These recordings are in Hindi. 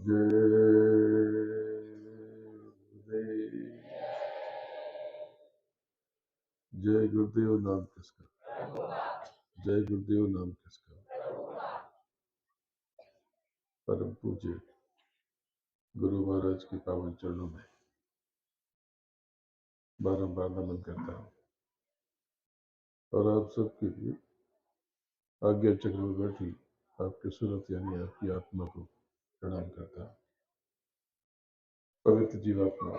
जय गुरुदेव। जय गुरुदेव नाम किसका। जय गुरुदेव नाम किसका। परम पूज्य गुरु महाराज के पावन चरणों में बारंबार नमन करता हूँ और आप सबके लिए आज्ञा चक्र में बैठी आपके सूरत यानी आपकी आत्मा को प्रणाम करता हूँ। पवित्र जीवात्मा,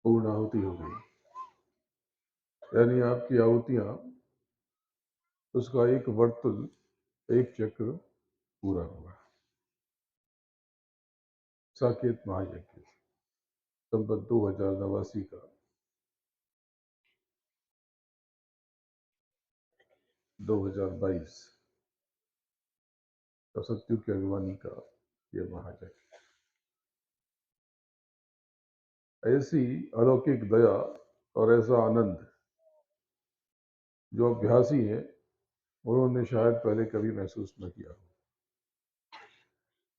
पूर्ण आहुति हो गई, यानी आपकी आहुतियां उसका एक वर्तुल, एक चक्र पूरा हुआ। साकेत महायज्ञ संबत 2089 का 2022 का सत्युग की अगवानी का यह महायज्ञ। ऐसी अलौकिक दया और ऐसा आनंद जो अभ्यासी हैं उन्होंने शायद पहले कभी महसूस न किया हो।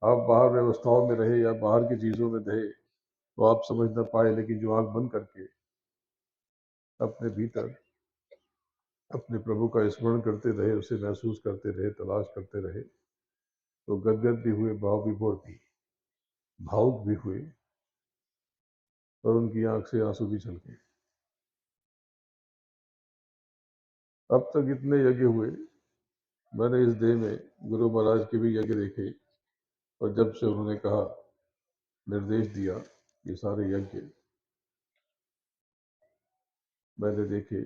आप बाहर व्यवस्थाओं में रहे या बाहर की चीजों में रहे तो आप समझ न पाए, लेकिन जो आंख बंद करके अपने भीतर अपने प्रभु का स्मरण करते रहे, उसे महसूस करते रहे, तलाश करते रहे, तो गदगद भी हुए, भाव विभोर भी, भावुक भी हुए और उनकी आंख से आंसू भी छलके। अब तक इतने यज्ञ हुए, मैंने इस देह में गुरु महाराज के भी यज्ञ देखे, और जब से उन्होंने कहा, निर्देश दिया, ये सारे यज्ञ मैंने देखे,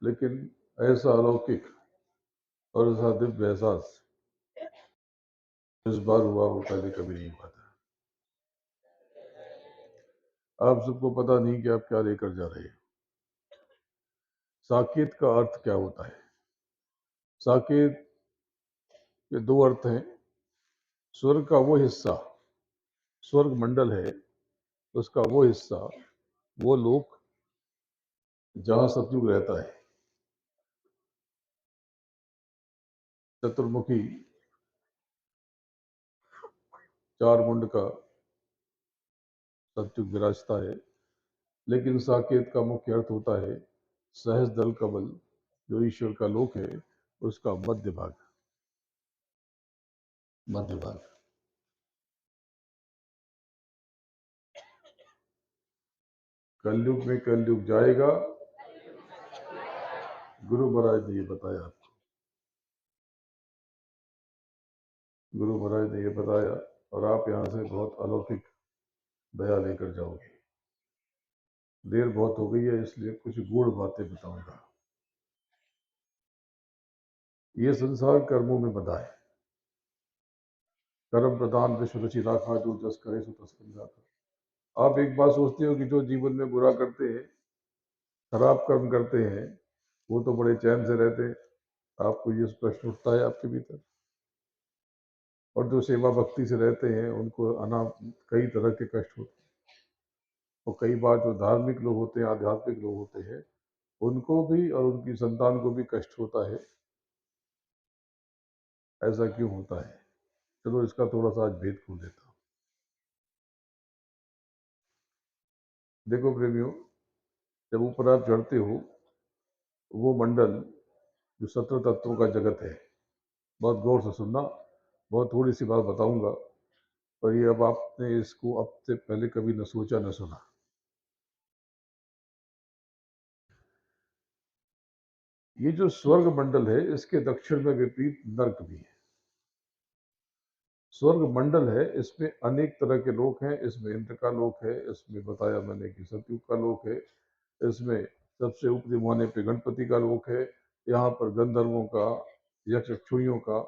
लेकिन ऐसा अलौकिक और ऐसा दिव्य एहसास इस बार हुआ वो पहले कभी नहीं हुआ था। आप सबको पता नहीं कि आप क्या लेकर जा रहे हैं। साकेत का अर्थ क्या होता है? साकेत के दो अर्थ हैं। स्वर्ग का वो हिस्सा, स्वर्ग मंडल है, उसका वो हिस्सा, वो लोक जहां सतयुग रहता है। चतुर्मुखी चार मुंड का सतयुग विराजता है, लेकिन साकेत का मुख्य अर्थ होता है सहज दल कमल, जो ईश्वर का लोक है, उसका मध्य भाग। मध्य भाग कलयुग में कलयुग जाएगा, गुरु महाराज ने ये बताया आपको। गुरु महाराज ने ये बताया और आप यहाँ से बहुत अलौकिक दया लेकर जाओगे। देर बहुत हो गई है, इसलिए कुछ गूढ़ बातें बताऊंगा। ये संसार कर्मों में बंधा है। कर्म प्रधान विश्व रचि राखा, जो जस करे सो तस बन जाता। आप एक बात सोचते हो कि जो जीवन में बुरा करते हैं, खराब कर्म करते हैं, वो तो बड़े चैन से रहते हैं। आपको ये प्रश्न उठता है आपके भीतर। और जो सेवा भक्ति से रहते हैं उनको कई तरह के कष्ट होते हैं। और कई बार जो धार्मिक लोग होते हैं, आध्यात्मिक लोग होते हैं, उनको भी और उनकी संतान को भी कष्ट होता है। ऐसा क्यों होता है? चलो इसका थोड़ा सा आज भेद खोल देता हूँ। देखो प्रेमियों, जब ऊपर आप चढ़ते हो, वो मंडल जो 17 तत्वों का जगत है, बहुत गौर से सुनना, बहुत थोड़ी सी बात बताऊंगा, पर ये अब आपने इसको अब से पहले कभी न सोचा न सुना। ये जो स्वर्ग मंडल है, इसके दक्षिण में विपरीत नर्क भी है। स्वर्ग मंडल है, इसमें अनेक तरह के लोक हैं। इसमें इंद्र का लोक है, इसमें बताया मैंने कि सतयुग का लोक है, इसमें सबसे ऊपरी माने पे गणपति का लोक है, यहाँ पर गंधर्वों का, यक्ष यक्षुणियों का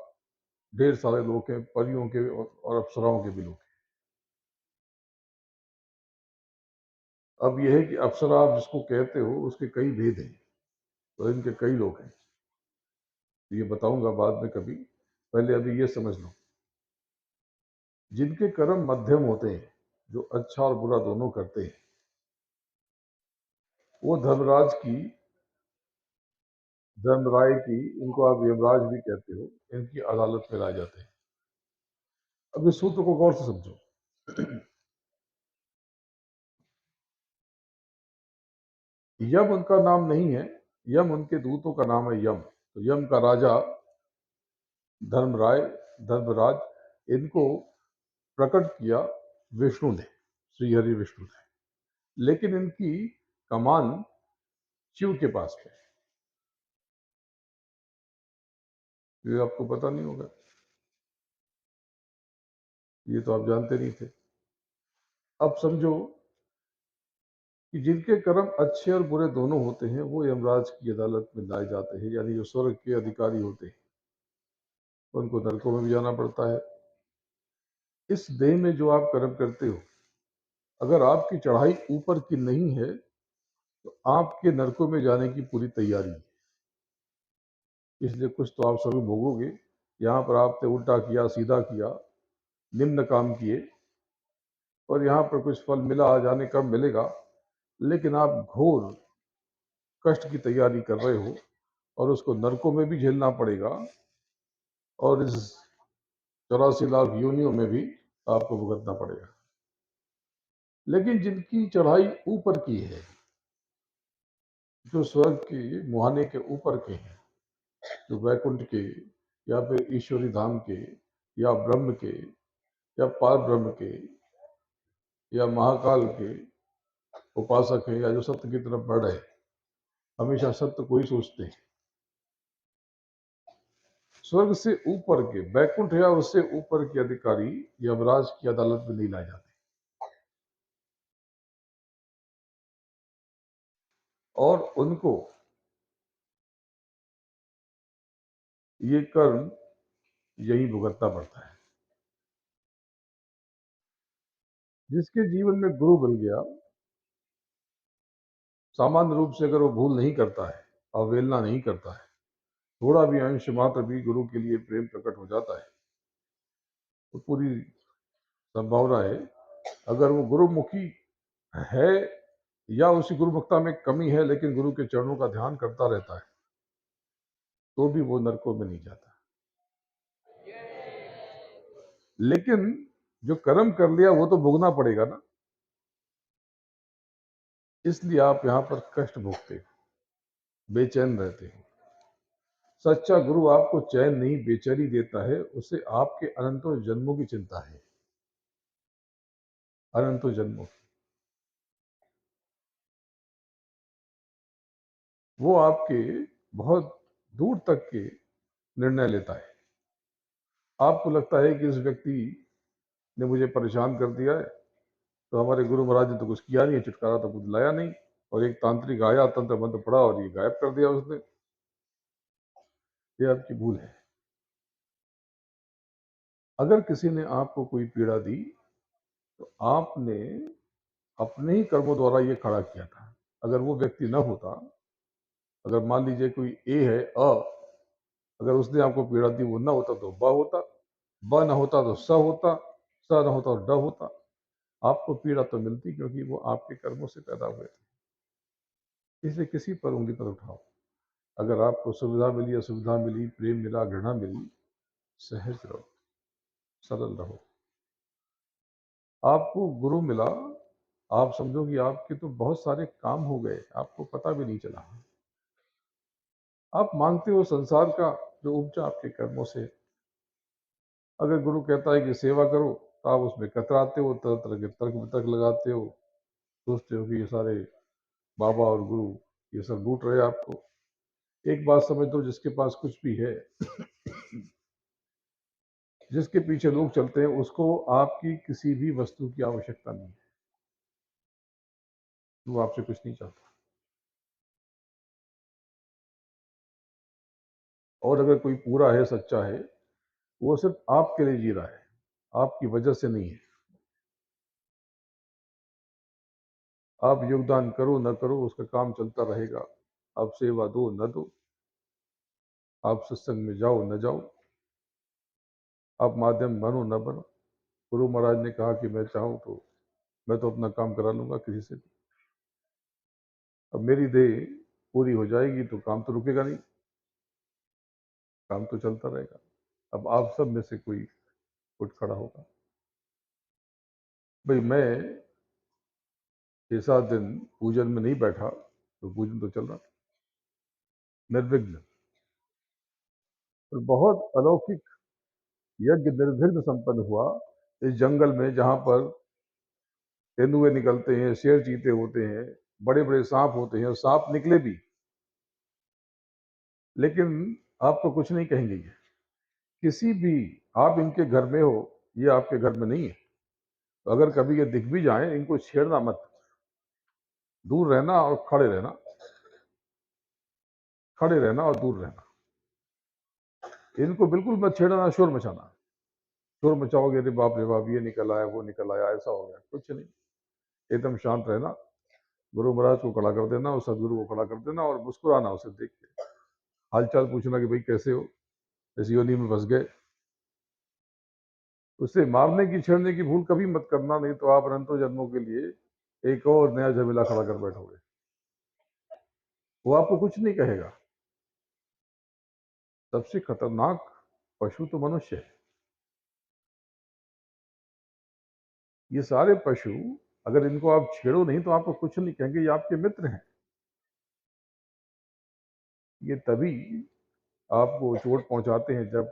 ढेर सारे लोक हैं, परियों के और अप्सराओं के भी लोक हैं। अब यह है कि अप्सरा आप जिसको कहते हो उसके कई भेद हैं, तो इनके कई लोक हैं। ये बताऊंगा बाद में कभी, पहले अभी ये समझ लो। जिनके कर्म मध्यम होते हैं, जो अच्छा और बुरा दोनों करते हैं, वो धर्मराय की, इनको आप यमराज भी कहते हो, इनकी अदालत में लाए जाते हैं। अब इस सूत्र को गौर से समझो। यम उनका नाम नहीं है, यम उनके दूतों का नाम है। यम, तो यम का राजा धर्मराय, धर्मराज, इनको प्रकट किया विष्णु ने, श्री हरि विष्णु ने। लेकिन इनकी कमान शिव के पास है, ये आपको पता नहीं होगा, ये तो आप जानते नहीं थे। अब समझो कि जिनके कर्म अच्छे और बुरे दोनों होते हैं, वो यमराज की अदालत में लाए जाते हैं, यानी जो स्वर्ग के अधिकारी होते हैं, उनको नरकों में भी जाना पड़ता है। इस देह में जो आप कर्म करते हो, अगर आपकी चढ़ाई ऊपर की नहीं है, तो आपके नरकों में जाने की पूरी तैयारी है। इसलिए कुछ तो आप सभी भोगोगे। यहाँ पर आपने उल्टा किया, सीधा किया, निम्न काम किए, और यहाँ पर कुछ फल मिला, जाने कब मिलेगा, लेकिन आप घोर कष्ट की तैयारी कर रहे हो, और उसको नरकों में भी झेलना पड़ेगा, और इस 84 लाख योनियों में भी आपको भुगतना पड़ेगा। लेकिन जिनकी चढ़ाई ऊपर की है, जो स्वर्ग के मुहाने के ऊपर के हैं, जो वैकुंठ के, या फिर ईश्वरी धाम के, या ब्रह्म के, या पार ब्रह्म के, या महाकाल के उपासक हैं, या जो सत्य की तरफ बढ़ रहे, हमेशा सत्य को ही सोचते हैं, स्वर्ग से ऊपर के, वैकुंठ या उससे ऊपर के अधिकारी यमराज की अदालत में नहीं लाए जाते, और उनको ये कर्म यही भुगतना पड़ता है। जिसके जीवन में गुरु बन गया, सामान्य रूप से अगर वो भूल नहीं करता है, अवहेलना नहीं करता है, थोड़ा भी अंश मात्र भी गुरु के लिए प्रेम प्रकट हो जाता है, तो पूरी संभावना है, अगर वो गुरुमुखी है, या उसी गुरुमुखता में कमी है, लेकिन गुरु के चरणों का ध्यान करता रहता है, तो भी वो नरकों में नहीं जाता। लेकिन जो कर्म कर लिया वो तो भोगना पड़ेगा ना, इसलिए आप यहाँ पर कष्ट भोगते हो, बेचैन रहते हो। सच्चा गुरु आपको चैन नहीं, बेचैनी देता है, उसे आपके अनंतों जन्मों की चिंता है, अनंतों जन्मों की। वो आपके बहुत दूर तक के निर्णय लेता है। आपको लगता है कि इस व्यक्ति ने मुझे परेशान कर दिया है, तो हमारे गुरु महाराज ने तो कुछ किया नहीं, छुटकारा तो कुछ लाया नहीं, और एक तांत्रिक आया, तंत्र मंत्र पड़ा और ये गायब कर दिया उसने। ये आपकी भूल है। अगर किसी ने आपको कोई पीड़ा दी, तो आपने अपने ही कर्मों द्वारा ये खड़ा किया था। अगर वो व्यक्ति न होता, अगर मान लीजिए कोई ए है, अगर उसने आपको पीड़ा दी, वो ना होता तो ब होता, ब ना होता तो स होता, स ना होता तो ड होता। आपको पीड़ा तो मिलती, क्योंकि वो आपके कर्मों से पैदा हुए थे। इसलिए किसी पर उंगली पर उठाओ। अगर आपको सुविधा मिली, असुविधा मिली, प्रेम मिला, घृणा मिली, सहज रहो, सरल रहो। आपको गुरु मिला, आप समझो कि आपके तो बहुत सारे काम हो गए, आपको पता भी नहीं चला। आप मांगते हो संसार का जो उपजा आपके कर्मों से। अगर गुरु कहता है कि सेवा करो, तो आप उसमें कतराते हो, तरह तरह के तर्क वितर्क लगाते हो, सोचते हो कि ये सारे बाबा और गुरु ये सब लूट रहे हैं आपको। एक बात समझ दो, जिसके पास कुछ भी है, जिसके पीछे लोग चलते हैं, उसको आपकी किसी भी वस्तु की आवश्यकता नहीं है। वो आपसे कुछ नहीं चाहता। और अगर कोई पूरा है, सच्चा है, वो सिर्फ आपके लिए जी रहा है, आपकी वजह से नहीं है। आप योगदान करो न करो, उसका काम चलता रहेगा। आप सेवा दो न दो, आप सत्संग में जाओ न जाओ, आप माध्यम बनो न बनो, गुरु महाराज ने कहा कि मैं चाहूँ तो मैं तो अपना काम करा लूंगा किसी से भी। अब मेरी देह पूरी हो जाएगी तो काम तो रुकेगा नहीं, काम तो चलता रहेगा। अब आप सब में से कोई उठ खड़ा होगा। भाई मैं 6-7 दिन पूजन में नहीं बैठा तो पूजन तो चल रहा था निर्विघ्न। और बहुत अलौकिक यज्ञ निर्विघ्न संपन्न हुआ इस जंगल में, जहां पर तेंदुए निकलते हैं, शेर चीते होते हैं, बड़े बड़े सांप होते हैं, और सांप निकले भी, लेकिन आपको कुछ नहीं कहेंगे ये। किसी भी, आप इनके घर में हो, ये आपके घर में नहीं है। तो अगर कभी ये दिख भी जाए, इनको छेड़ना मत, दूर रहना और खड़े रहना, खड़े रहना और दूर रहना। इनको बिल्कुल मत छेड़ना, शोर मचाना। शोर मचाओगे, रे बाप ये निकल आया, वो निकल आया, ऐसा हो गया, कुछ नहीं। एकदम शांत रहना, गुरु महाराज को खड़ा कर देना और सदगुरु को खड़ा कर देना और मुस्कुराना उसे देख के, हालचाल पूछना कि भाई कैसे हो, इस योनि में फंस गए। उसे मारने की छेड़ने की भूल कभी मत करना, नहीं तो आप अनंतों जन्मों के लिए एक और नया झमेला खड़ा कर बैठोगे। वो आपको कुछ नहीं कहेगा। सबसे खतरनाक पशु तो मनुष्य है। ये सारे पशु, अगर इनको आप छेड़ो नहीं तो आपको कुछ नहीं कहेंगे, ये आपके मित्र हैं। ये तभी आपको चोट पहुंचाते हैं जब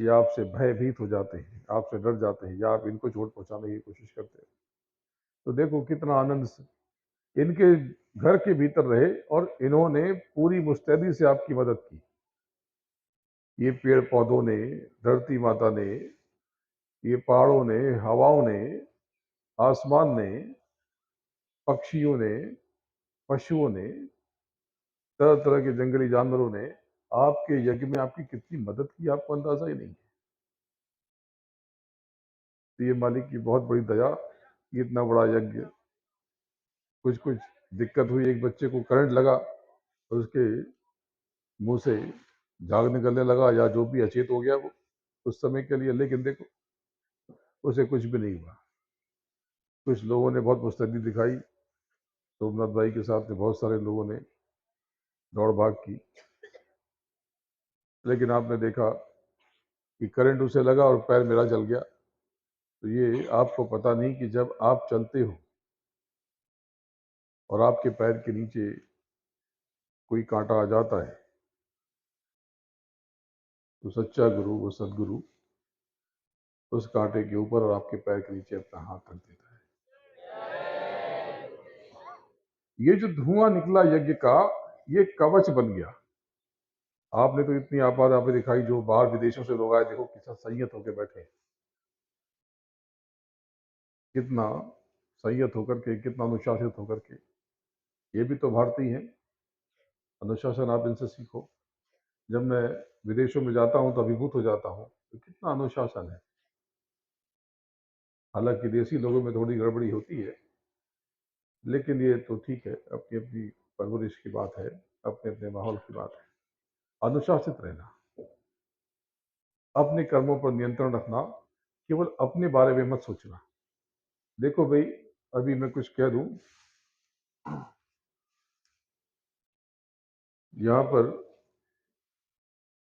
ये आपसे भयभीत हो जाते हैं, आपसे डर जाते हैं, या आप इनको चोट पहुंचाने की कोशिश करते हैं। तो देखो कितना आनंद से इनके घर के भीतर रहे और इन्होंने पूरी मुस्तैदी से आपकी मदद की। ये पेड़ पौधों ने, धरती माता ने, ये पहाड़ों ने, हवाओं ने, आसमान ने, पक्षियों ने, पशुओं ने, तरह तरह के जंगली जानवरों ने आपके यज्ञ में आपकी कितनी मदद की, आपको अंदाजा ही नहीं है। तो ये मालिक की बहुत बड़ी दया, इतना बड़ा यज्ञ। कुछ कुछ दिक्कत हुई, एक बच्चे को करंट लगा और उसके मुंह से झाग निकलने लगा, या जो भी अचेत हो गया वो उस समय के लिए, लेकिन देखो उसे कुछ भी नहीं हुआ। कुछ लोगों ने बहुत मुस्तैदी दिखाई, सोमनाथ भाई के साथ में बहुत सारे लोगों ने दौड़ भाग की, लेकिन आपने देखा कि करंट उसे लगा और पैर मेरा जल गया। तो ये आपको पता नहीं कि जब आप चलते हो और आपके पैर के नीचे कोई कांटा आ जाता है, तो सच्चा गुरु, वो सदगुरु, उस कांटे के ऊपर और आपके पैर के नीचे अपना हाथ रख देता है। ये जो धुआं निकला यज्ञ का, ये कवच बन गया। आपने तो इतनी आपात आपने दिखाई, जो बाहर विदेशों से लोग आए, देखो कितना संयत होकर बैठे, कितना संयत होकर के, कितना अनुशासित होकर के। ये भी तो भारतीय हैं। अनुशासन आप इनसे सीखो। जब मैं विदेशों में जाता हूं तो अभिभूत हो जाता हूं, तो कितना अनुशासन है। हालांकि देसी लोगों में थोड़ी गड़बड़ी होती है, लेकिन ये तो ठीक है, अपनी अपनी परवरिश की बात है, अपने अपने माहौल की बात है। अनुशासित रहना, अपने कर्मों पर नियंत्रण रखना, केवल अपने बारे में मत सोचना। देखो भाई, अभी मैं कुछ कह दूं, यहाँ पर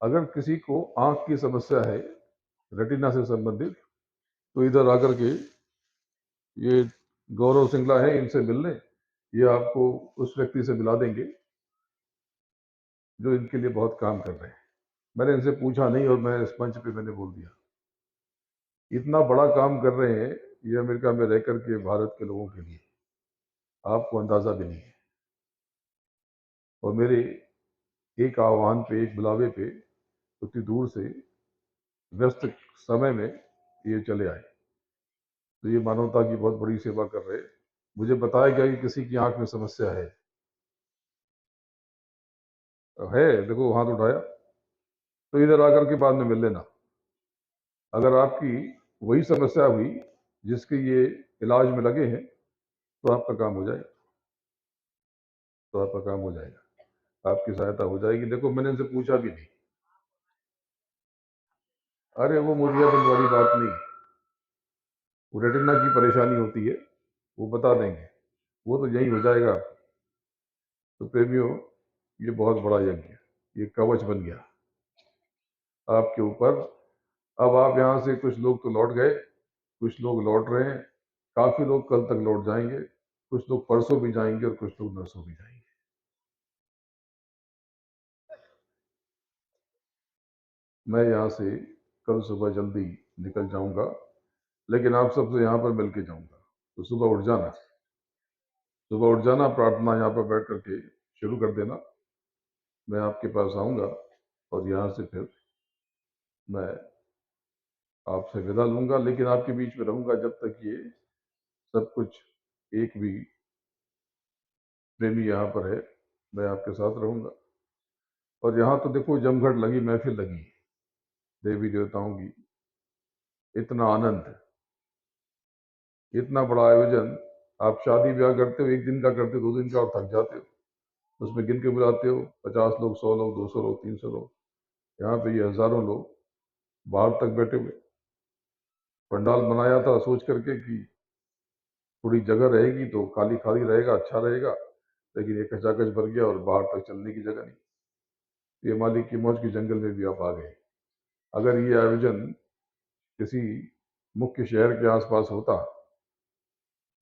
अगर किसी को आंख की समस्या है, रेटिना से संबंधित, तो इधर आकर के ये गौरव सिंगला है, इनसे मिल लें। ये आपको उस व्यक्ति से मिला देंगे जो इनके लिए बहुत काम कर रहे हैं। मैंने इनसे पूछा नहीं और मैं इस मंच पे मैंने बोल दिया। इतना बड़ा काम कर रहे हैं ये अमेरिका में रह करके भारत के लोगों के लिए, आपको अंदाजा भी नहीं है। और मेरे एक आह्वान पे, एक बुलावे पे, उतनी दूर से व्यस्त समय में ये चले आए। तो ये मानवता की बहुत बड़ी सेवा कर रहे हैं। मुझे बताया गया कि किसी की आंख में समस्या है, देखो हाथ उठाया, तो इधर आकर के बाद में मिल लेना। अगर आपकी वही समस्या हुई जिसके ये इलाज में लगे हैं, तो आपका काम हो जाएगा, तो आपका काम हो जाएगा, आपकी सहायता हो जाएगी। देखो मैंने इनसे पूछा भी नहीं। अरे वो मुरियाबिंद वाली बात नहीं, वो रेटिना की परेशानी होती है, वो बता देंगे, वो तो यही हो जाएगा। तो प्रेमियों, ये बहुत बड़ा यज्ञ है, ये कवच बन गया आपके ऊपर। अब आप यहाँ से कुछ लोग तो लौट गए, कुछ लोग लौट रहे हैं, काफी लोग कल तक लौट जाएंगे, कुछ लोग परसों भी जाएंगे और कुछ लोग नरसों भी जाएंगे। मैं यहाँ से कल सुबह जल्दी निकल जाऊंगा, लेकिन आप सबसे यहाँ पर मिल के जाऊंगा। तो सुबह उठ जाना, सुबह उठ जाना, प्रार्थना यहाँ पर बैठ करके शुरू कर देना। मैं आपके पास आऊंगा और यहाँ से फिर मैं आपसे विदा लूंगा, लेकिन आपके बीच में रहूंगा जब तक ये सब कुछ, एक भी प्रेमी यहाँ पर है, मैं आपके साथ रहूंगा। और यहाँ तो देखो जमघट लगी, महफिल लगी, देवी देवताओं की, इतना आनंद, इतना बड़ा आयोजन। आप शादी ब्याह करते हो, एक दिन का करते हो, 2 दिन का, और थक जाते हो। उसमें गिन के बुलाते हो 50 लोग, 100 लोग, 200 लोग, 300 लोग। यहाँ पे ये हजारों लोग बाहर तक बैठे हुए। पंडाल बनाया था सोच करके कि थोड़ी जगह रहेगी तो खाली खाली रहेगा, अच्छा रहेगा, लेकिन ये कचाकच भर गया और बाहर तक चलने की जगह नहीं। ये मालिक की मौज के जंगल में भी आप आ गए। अगर ये आयोजन किसी मुख्य शहर के आसपास होता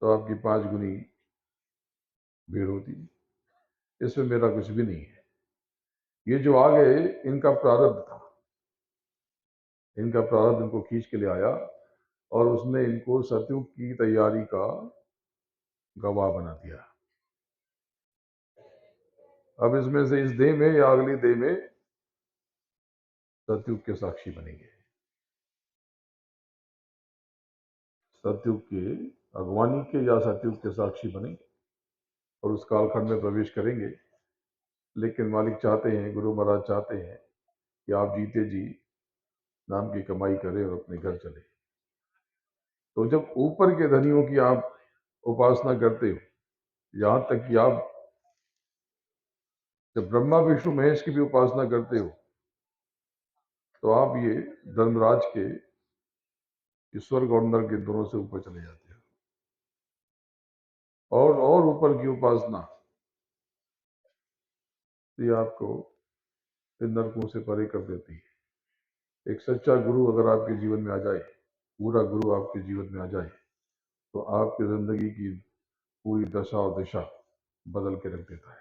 तो आपकी 5 गुनी भीड़ होती। इसमें मेरा कुछ भी नहीं है। ये जो आ गए, इनका प्रारब्ध था, इनका प्रारब्ध इनको खींच के ले आया, और उसने इनको सतयुग की तैयारी का गवाह बना दिया। अब इसमें से इस देह में या अगली देह में सतयुग के साक्षी बनेंगे, सतयुग के, अगवानी के या सतयुग के साक्षी बनेंगे और उस कालखंड में प्रवेश करेंगे। लेकिन मालिक चाहते हैं, गुरु महाराज चाहते हैं कि आप जीते जी नाम की कमाई करें और अपने घर चले। तो जब ऊपर के धनियों की आप उपासना करते हो, यहां तक कि आप जब ब्रह्मा विष्णु महेश की भी उपासना करते हो, तो आप ये धर्मराज के स्वर्ग और नर्क के दोनों से ऊपर चले जाते हो। और ऊपर की उपासना, ये आपको इन नरकों से परे कर देती है। एक सच्चा गुरु अगर आपके जीवन में आ जाए, पूरा गुरु आपके जीवन में आ जाए, तो आपकी जिंदगी की पूरी दशा और दिशा बदल के रख देता है।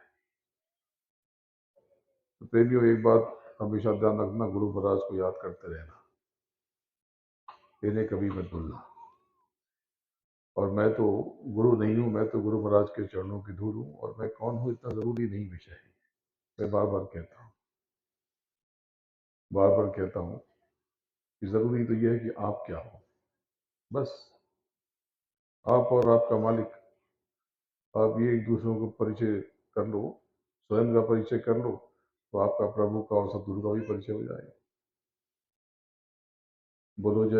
तो प्रेमियों, एक बात हमेशा ध्यान रखना, गुरु महाराज को याद करते रहना, इन्हें कभी मत भूलना। और मैं तो गुरु नहीं हूं, मैं तो गुरु महाराज के चरणों की धूल हूं, और मैं कौन हूं इतना जरूरी नहीं विषय है। मैं बार बार कहता हूं, बार बार कहता हूं कि जरूरी तो यह है कि आप क्या हो, बस। आप और आपका मालिक, आप ये एक दूसरों को परिचय कर लो, स्वयं का परिचय कर लो, तो आपका प्रभु का और सतगुरु का भी परिचय हो जाएगा। बोलो जय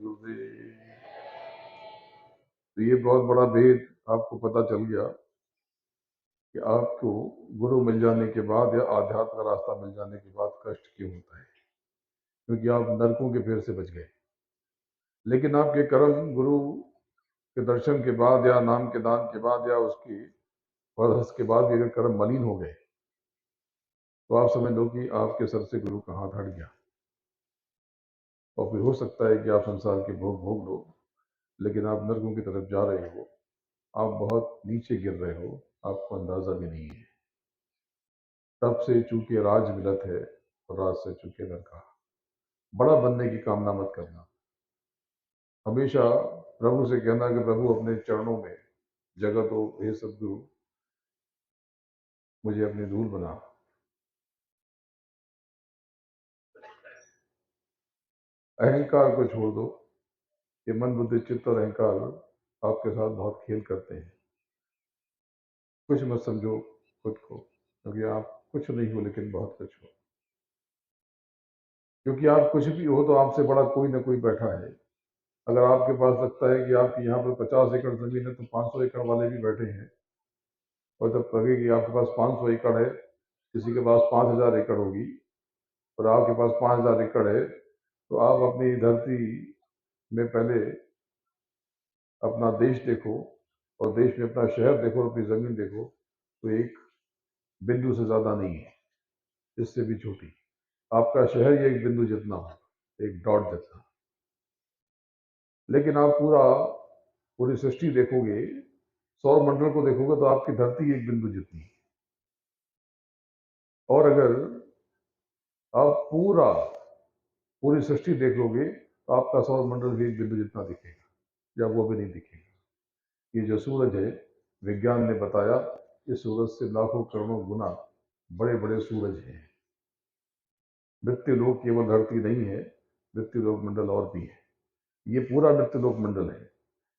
गुरुदेव। तो ये बहुत बड़ा भेद आपको पता चल गया कि आपको गुरु मिल जाने के बाद या आध्यात्म का रास्ता मिल जाने के बाद कष्ट क्यों होता है, क्योंकि आप नरकों के फेर से बच गए। लेकिन आपके कर्म गुरु के दर्शन के बाद या नाम के दान के बाद या उसकी वरहस के बाद भी अगर कर्म मलिन हो गए, तो आप समझ लो कि आपके सर से गुरु का हाथ हट गया, और फिर हो सकता है कि आप संसार के भोग भोग लो, लेकिन आप नरकों की तरफ जा रहे हो, आप बहुत नीचे गिर रहे हो, आपको अंदाजा भी नहीं है। तब से चूंकि राज मिलत है, और राज से चूंकि नरका। बड़ा बनने की कामना मत करना, हमेशा प्रभु से कहना कि प्रभु अपने चरणों में जगह दो, हे सदगुरु मुझे अपनी धूल बना। अहंकार को छोड़ दो, ये मन बुद्धि चित्त और अहंकार आपके साथ बहुत खेल करते हैं। कुछ मत समझो खुद को, क्योंकि आप कुछ नहीं हो लेकिन बहुत कुछ हो। क्योंकि आप कुछ भी हो तो आपसे बड़ा कोई ना कोई बैठा है। अगर आपके पास लगता है कि आपकी यहाँ पर 50 एकड़ जमीन है, तो 500 एकड़ वाले भी बैठे हैं। और जब लगे कि आपके पास 500 एकड़ है, किसी के पास 5000 एकड़ होगी, और आपके पास 5000 एकड़ है, तो आप अपनी धरती में पहले अपना देश देखो और देश में अपना शहर देखो और अपनी ज़मीन देखो, तो एक बिंदु से ज़्यादा नहीं है, इससे भी छोटी। आपका शहर ही एक बिंदु जितना हो, एक डॉट जितना। लेकिन आप पूरी सृष्टि देखोगे, सौर मंडल को देखोगे, तो आपकी धरती एक बिंदु जितनी है। और अगर आप पूरी सृष्टि देख लोगे, तो आपका सौर मंडल भी एक बिंदु जितना दिखेगा, या वो भी नहीं दिखेगा। ये जो सूरज है, विज्ञान ने बताया, इस सूरज से लाखों करोड़ों गुना बड़े बड़े सूरज हैं। मृत्युलोक केवल धरती नहीं है, मृत्युलोक मंडल और भी है। ये पूरा मृत्युलोक मंडल है,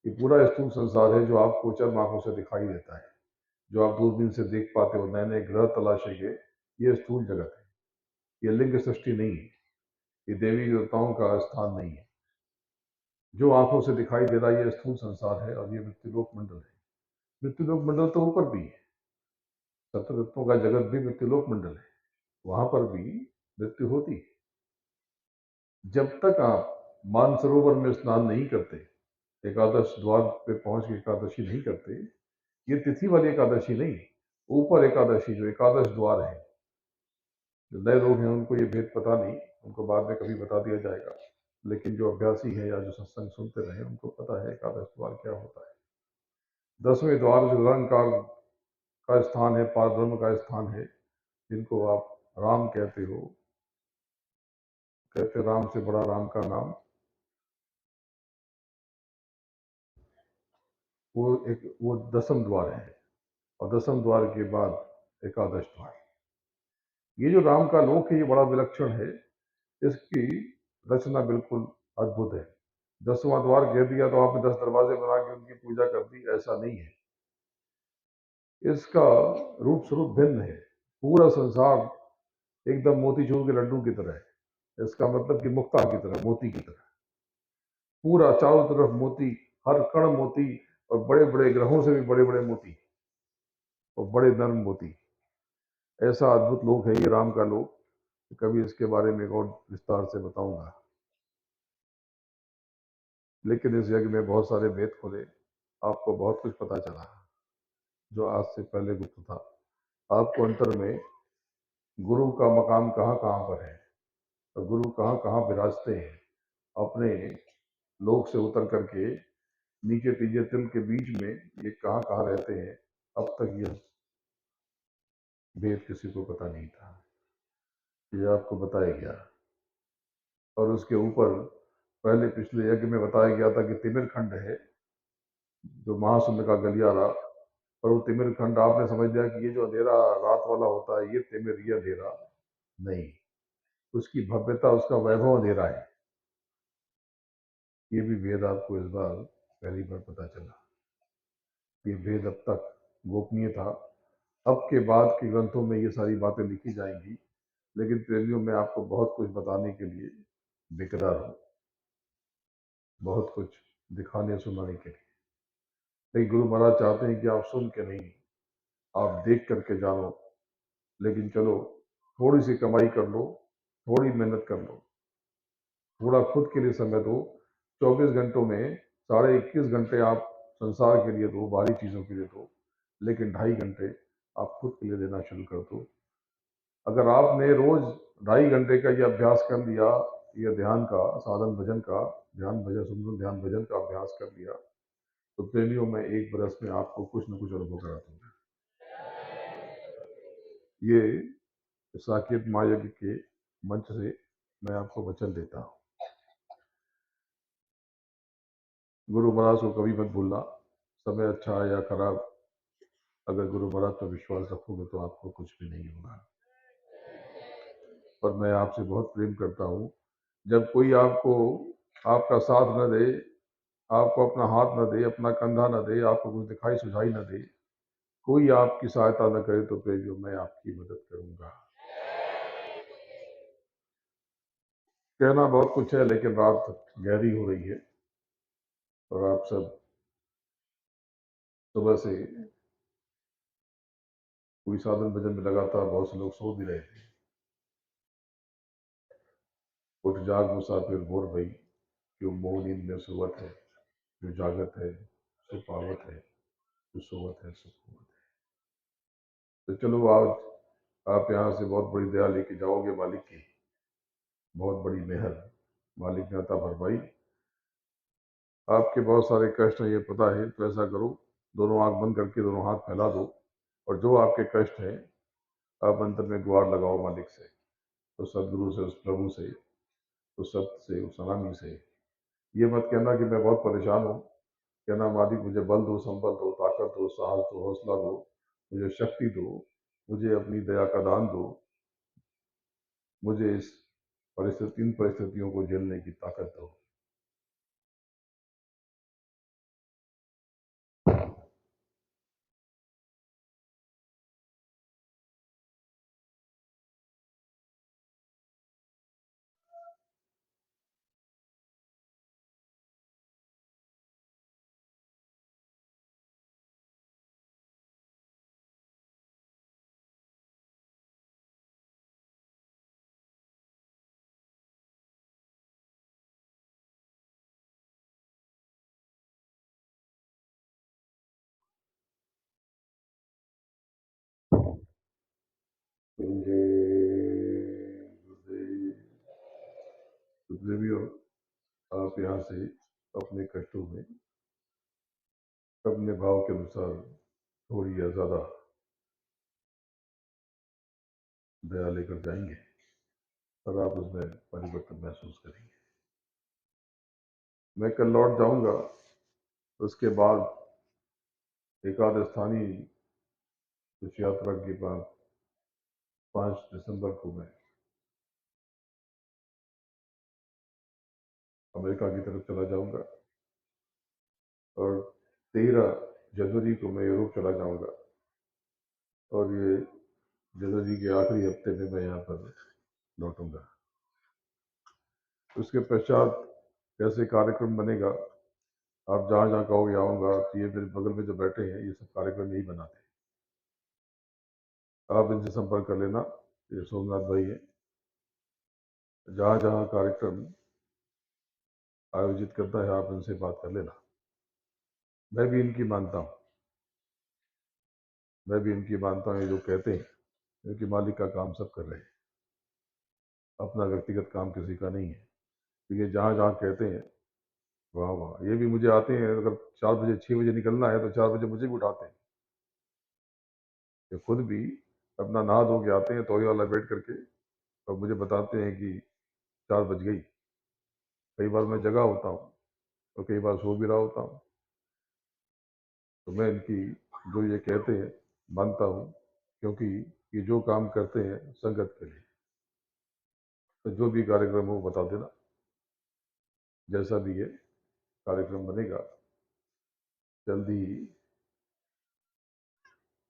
ये पूरा स्थूल संसार है जो आपको चरम आंखों से दिखाई देता है, जो आप दूरबीन से देख पाते हो, नए नए ग्रह तलाशेंगे। ये स्थूल जगत है, ये लिंग सृष्टि नहीं है, ये देवी देवताओं का स्थान नहीं है। जो आंखों से दिखाई दे रहा है, ये स्थूल संसार है, और ये मृत्युलोक मंडल है। मृत्युलोक मंडल तो ऊपर भी है, सप्ततत्वों का जगत भी मृत्युलोक मंडल है, वहां पर भी मृत्यु होती है। जब तक आप मानसरोवर में स्नान नहीं करते, एकादश द्वार पे पहुंच के एकादशी नहीं करते, ये तिथि वाली एकादशी नहीं, ऊपर एकादशी जो एकादश द्वार है। जो नए लोग हैं उनको ये भेद पता नहीं, उनको बाद में कभी बता दिया जाएगा, लेकिन जो अभ्यासी है या जो सत्संग सुनते रहे, उनको पता है एकादश द्वार क्या होता है। 10वें द्वार जो निरंकार का स्थान है, पार ब्रह्म का स्थान है, जिनको आप राम कहते हो, कहते राम से बड़ा राम का नाम, वो 10म द्वार है, और 10म द्वार के बाद एकादश द्वार। ये जो राम का लोक है, ये बड़ा विलक्षण है, इसकी रचना बिल्कुल अद्भुत है। 10वां द्वार कह दिया तो आपने 10 दरवाजे बना के उनकी पूजा कर दी, ऐसा नहीं है। इसका रूप स्वरूप भिन्न है। पूरा संसार एकदम मोतीचूर के लड्डू की तरह है, इसका मतलब कि मुक्ता की तरह, मोती की तरह, पूरा चारों तरफ मोती, हर कण मोती, और बड़े बड़े ग्रहों से भी बड़े बड़े मोती, और बड़े नर्म मोती। ऐसा अद्भुत लोक है ये राम का लोक। कभी इसके बारे में और विस्तार से बताऊंगा। लेकिन इस यज्ञ में बहुत सारे भेद खुले, आपको बहुत कुछ पता चला जो आज से पहले गुप्त था। आपको अंतर में गुरु का मकाम कहाँ कहाँ पर है, और गुरु कहाँ कहाँ विराजते हैं, अपने लोक से उतर करके नीचे तीजे तिल के बीच में ये कहाँ कहाँ रहते हैं, अब तक यह भेद किसी को पता नहीं था। ये आपको बताया गया। और उसके ऊपर पहले पिछले यज्ञ में बताया गया था कि तिमिर खंड है, जो महाशून्य का गलियारा, पर वो तिमिर खंड आपने समझ लिया कि ये जो अंधेरा रात वाला होता है, ये तिमिर, ये अंधेरा नहीं, उसकी भव्यता, उसका वैभव अंधेरा है। ये भी भेद आपको इस बार पहली बार पता चला। ये भेद अब तक गोपनीय था, अब के बाद के ग्रंथों में ये सारी बातें लिखी जाएंगी, लेकिन प्रेमियों में आपको बहुत कुछ बताने के लिए बेकरार हूँ, बहुत कुछ दिखाने सुनाने के लिए। लेकिन गुरु महाराज चाहते हैं कि आप सुन के नहीं, आप देख करके जानो। लेकिन चलो, थोड़ी सी कमाई कर लो, थोड़ी मेहनत कर लो, थोड़ा खुद के लिए समय दो। 24 घंटों में 21.5 घंटे आप संसार के लिए दो, बाहरी चीज़ों के लिए दो, लेकिन 2.5 घंटे आप खुद के लिए देना शुरू कर दो। अगर आपने रोज 2.5 घंटे का ये अभ्यास कर लिया, ये ध्यान का, साधन भजन का, ध्यान भजन सुंदर ध्यान भजन का अभ्यास कर लिया, तो प्रेमियों में 1 बरस में आपको कुछ न कुछ अनुभव करा दूंगा। ये साकेत महायज्ञ के मंच से मैं आपको वचन देता हूँ। गुरु महाराज को कभी मत भूलना, समय अच्छा है या खराब, अगर गुरु महाराज पर विश्वास रखोगे तो आपको कुछ भी नहीं होगा। पर मैं आपसे बहुत प्रेम करता हूँ। जब कोई आपको आपका साथ न दे, आपको अपना हाथ न दे, अपना कंधा न दे, आपको कुछ दिखाई सुझाई न दे, कोई आपकी सहायता न करे, तो प्रेमियों मैं आपकी मदद करूंगा। कहना बहुत कुछ है, लेकिन रात गहरी हो रही है, और आप सब सुबह से कोई साधन भजन में लगा था, बहुत से लोग सो भी रहे थे। उठ जाग मुसाफिर भोर भई, जो मोह नींद में सोवत है, जो जागत है सो पावत है, जो सोवत है सो खोवत है। तो चलो आज आप यहाँ से बहुत बड़ी दया लेके जाओगे मालिक की, बहुत बड़ी मेहर मालिक ने अता फरमाई। आपके बहुत सारे कष्ट हैं ये पता है, तो ऐसा करो दोनों आंख बंद करके दोनों हाथ फैला दो, और जो आपके कष्ट हैं आप अंतर में गुहार लगाओ मालिक से, तो सदगुरु से, उस प्रभु से, उस सत्य से, उस अनामी से। ये मत कहना कि मैं बहुत परेशान हूँ, कहना मालिक मुझे बल दो, संबल दो, ताकत दो, साहस दो, हौसला दो, मुझे शक्ति दो, मुझे अपनी दया का दान दो, मुझे इस इन परिस्थितियों को झेलने की ताकत दो। मुझे गुरुदेव आप यहाँ से अपने कष्टों में अपने भाव के अनुसार थोड़ी या ज्यादा दया लेकर जाएंगे और आप उसमें परिवर्तन महसूस करेंगे। मैं कल लौट जाऊंगा, उसके बाद एकाद स्थानीय इस यात्रा के बाद 5 दिसंबर को मैं अमेरिका की तरफ चला जाऊंगा, और 13 जनवरी को मैं यूरोप चला जाऊंगा, और ये जनवरी के आखिरी हफ्ते में मैं यहाँ पर लौटूंगा। उसके पश्चात कैसे कार्यक्रम बनेगा, आप जहाँ जहाँ कहोगे आऊँगा, तो ये मेरे बगल में जो बैठे हैं ये सब कार्यक्रम यही बनाते हैं, आप इनसे संपर्क कर लेना, ये सोमनाथ भाई हैं। जहाँ जहाँ कार्यक्रम आयोजित करता है आप इनसे बात कर लेना। मैं भी इनकी मानता हूँ, मैं भी इनकी मानता हूँ, ये जो कहते हैं, क्योंकि मालिक का काम सब कर रहे हैं, अपना व्यक्तिगत काम किसी का नहीं है। तो ये जहाँ जहाँ कहते हैं, वाह वाह, ये भी मुझे आते हैं, अगर 4 बजे 6 बजे निकलना है तो 4 बजे मुझे भी उठाते हैं। ये खुद भी अपना नहा धो के आते हैं तौलिया वाला बैठ करके, और मुझे बताते हैं कि 4 बज गई। कई बार मैं जगा होता हूँ और कई बार सो भी रहा होता हूँ, तो मैं इनकी जो ये कहते हैं मानता हूँ, क्योंकि ये जो काम करते हैं संगत के लिए। तो जो भी कार्यक्रम हो बता देना, जैसा भी है कार्यक्रम बनेगा, जल्दी ही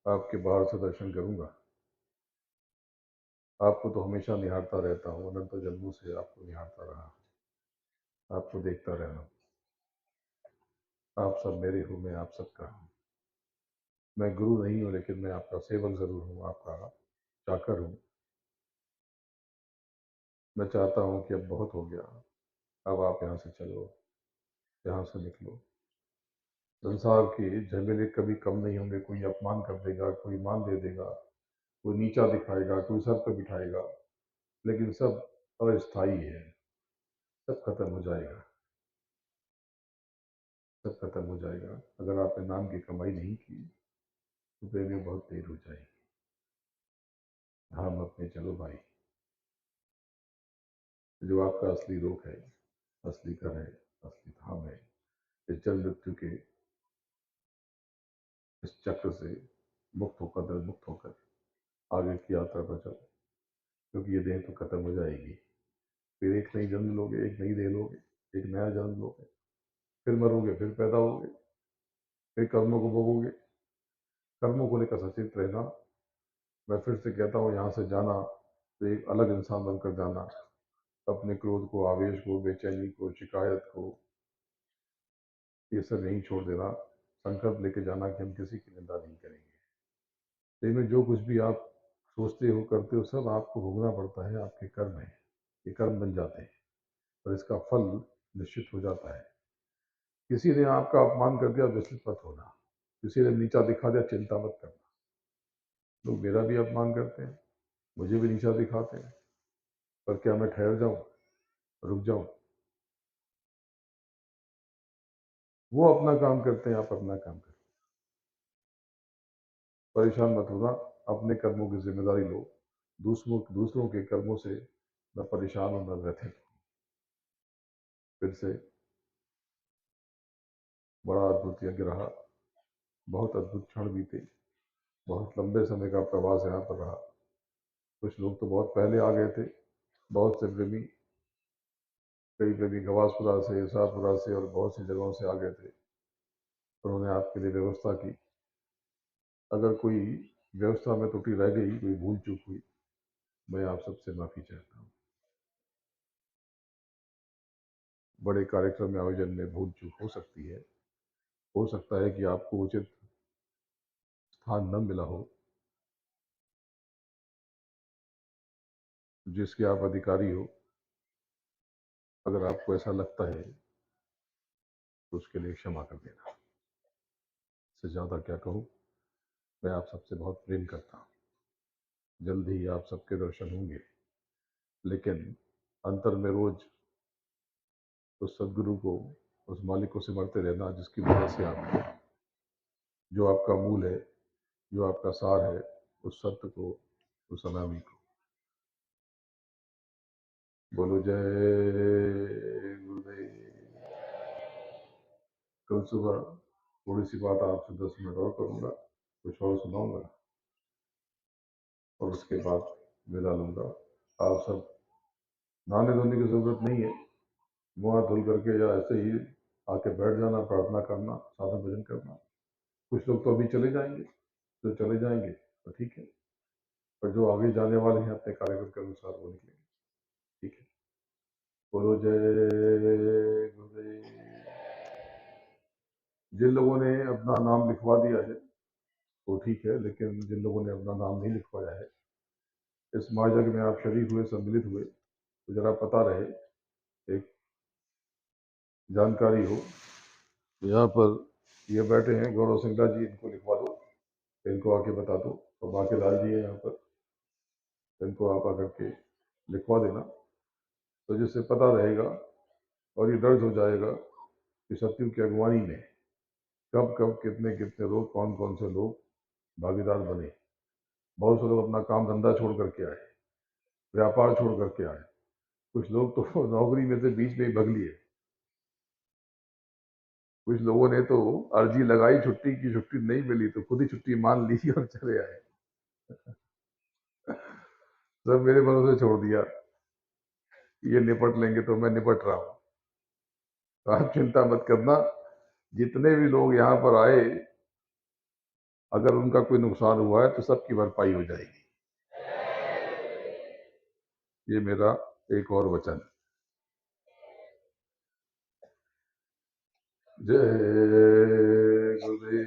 आपके बाहर से दर्शन करूंगा। आपको तो हमेशा निहारता रहता हूँ, अनंत जन्मों से आपको निहारता रहा, आपको देखता रहना। आप सब मेरे हो, मैं आप सबका हूँ। मैं गुरु नहीं हूँ, लेकिन मैं आपका सेवक जरूर हूँ, आपका चाकर हूँ। मैं चाहता हूँ कि अब बहुत हो गया, अब आप यहाँ से चलो, यहाँ से निकलो। संसार के झमेले कभी कम नहीं होंगे, कोई अपमान कर देगा, कोई मान दे देगा, कोई नीचा दिखाएगा, कोई सर पे बिठाएगा, लेकिन सब अस्थाई है, सब खत्म हो जाएगा, सब खत्म हो जाएगा। अगर आपने नाम की कमाई नहीं की तो फिर में बहुत देर हो जाएगी। धाम अपने चलो भाई, जो आपका असली रोग है, असली घर है, असली धाम है, इस जन्म मृत्यु के इस चक्र से मुक्त होकर, दर मुक्त होकर आगे की यात्रा पर चलो, क्योंकि ये देह तो खत्म हो जाएगी। फिर एक नई जन्म लोगे, एक नई देह लोगे, एक नया जन्म लोगे, फिर मरोगे, फिर पैदा होगे, फिर कर्मों को भोगोगे। कर्मों को लेकर सचेत रहना। मैं फिर से कहता हूँ, यहाँ से जाना तो एक अलग इंसान बनकर जाना। अपने क्रोध को, आवेश को, बेचैनी को, शिकायत को, ये सब नहीं छोड़ देना। संकल्प लेके जाना कि हम किसी की निंदा नहीं करेंगे। लेकिन जो कुछ भी आप सोचते हो, करते हो, सब आपको भोगना पड़ता है, आपके कर्म है, ये कर्म बन जाते हैं, और इसका फल निश्चित हो जाता है। किसी ने आपका अपमान कर दिया, विचलित मत होना। किसी ने नीचा दिखा दिया, चिंता मत करना। लोग मेरा भी अपमान करते हैं, मुझे भी नीचा दिखाते हैं, पर क्या मैं ठहर जाऊं, रुक जाऊं? वो अपना काम करते हैं, आप अपना काम करें। परेशान मत होना, अपने कर्मों की जिम्मेदारी लो। दूसरों के कर्मों से न परेशान हो न व्यथित। फिर से बड़ा अद्भुत यज्ञ रहा, बहुत अद्भुत क्षण बीते, बहुत लंबे समय का प्रवास यहाँ पर रहा। कुछ लोग तो बहुत पहले आ गए थे, बहुत से प्रेमी, कई प्रेमी गवासपुरा से, शाहपुरा से और बहुत सी जगहों से आ गए थे। उन्होंने आपके लिए व्यवस्था की। अगर कोई व्यवस्था में त्रुटि रह गई, कोई भूल चूक हुई, मैं आप सबसे माफी चाहता हूँ। बड़े कार्यक्रम में आयोजन में भूल चूक हो सकती है। हो सकता है कि आपको उचित स्थान न मिला हो, जिसके आप अधिकारी हो। अगर आपको ऐसा लगता है तो उसके लिए क्षमा कर देना। इससे ज्यादा क्या कहूँ। मैं आप सबसे बहुत प्रेम करता हूँ। जल्द ही आप सबके दर्शन होंगे, लेकिन अंतर में रोज उस सदगुरु को, उस मालिक को सिमरते रहना, जिसकी वजह से आप, जो आपका मूल है, जो आपका सार है, उस सत्य को, उस अनामी को। बोलो जय गुरुदेव। कल सुबह थोड़ी सी बात आपसे 10 मिनट और करूंगा, कुछ और सुनाऊंगा और उसके बाद विदा लूंगा। आप सब नहाने धोने की जरूरत नहीं है। मुंह हाथ धुल करके या ऐसे ही आके बैठ जाना, प्रार्थना करना, साधन भजन करना। कुछ लोग तो अभी चले जाएंगे, तो चले जाएंगे तो ठीक है, पर जो आगे जाने वाले हैं अपने कार्यक्रम के अनुसार वो निकलेंगे। ठीक है। बोलो जय गुरुदेव। जिन लोगों ने अपना नाम लिखवा दिया है वो ठीक है, लेकिन जिन लोगों ने अपना नाम नहीं लिखवाया है, इस महायज्ञ में आप शरीक हुए, सम्मिलित हुए, तो जरा पता रहे, एक जानकारी हो। यहाँ पर ये बैठे हैं गौरव सिंगला जी, इनको लिखवा दो, इनको आके बता दो। तो बाकी लाल जी है यहाँ पर, इनको आप आकर के लिखवा देना, तो जिससे पता रहेगा और ये दर्ज हो जाएगा कि सत्यु की अगुवानी में कब कब कितने कितने लोग, कौन कौन से लोग भागीदार बने। बहुत से लोग अपना काम धंधा छोड़ करके आए, व्यापार छोड़ करके आए। कुछ लोग तो नौकरी में से बीच में ही भग लिए। कुछ लोगों ने तो अर्जी लगाई छुट्टी की, छुट्टी नहीं मिली तो खुद ही छुट्टी मान ली और चले आए। सब मेरे भरोसे छोड़ दिया, ये निपट लेंगे, तो मैं निपट रहा हूँ। तो आप चिंता मत करना, जितने भी लोग यहाँ पर आए, अगर उनका कोई नुकसान हुआ है तो सबकी भरपाई हो जाएगी। ये मेरा एक और वचन। जय गुरुदेव।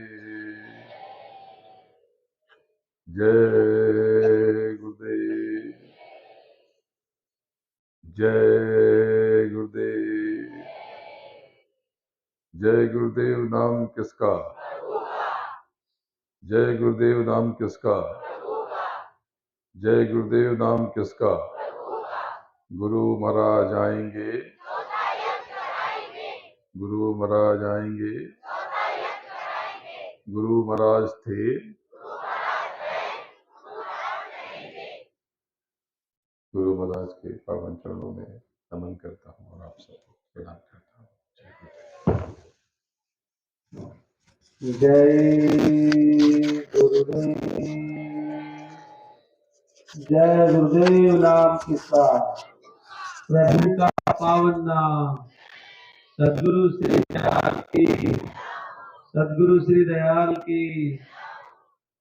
जय गुरुदेव। जय गुरुदेव। जय गुरुदेव नाम किसका? जय गुरुदेव नाम किसका? जय गुरुदेव नाम किसका? गुरु महाराज आएंगे, गुरु महाराज आएंगे, गुरु महाराज थे, गुरु महाराज के पावन चरणों में नमन करता हूँ और आप सबको प्रणाम करता हूँ। जय गुरुदेव। जय गुरुदेव नाम किसका? प्रभु का पावन नाम। सदगुरु श्री दयाल की, सदगुरु श्री दयाल की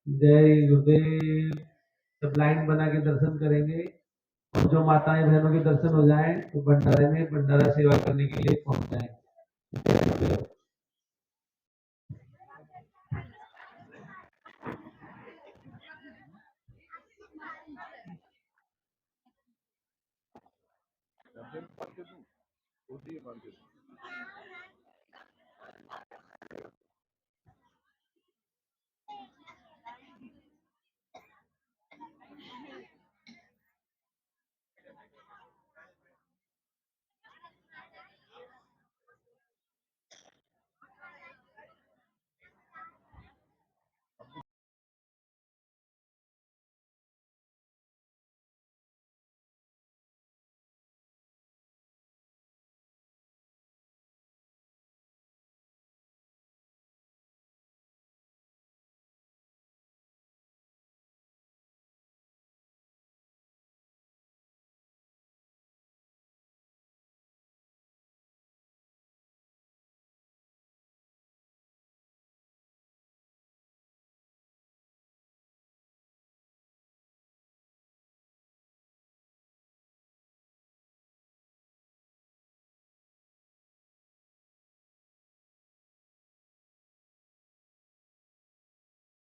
जय गुरुदेव। सब लाइन बना के दर्शन करेंगे और जो माताएं बहनों के दर्शन हो जाएं तो भंडारे में भंडारा सेवा करने के लिए पहुंच जाएं। ठीक है मान के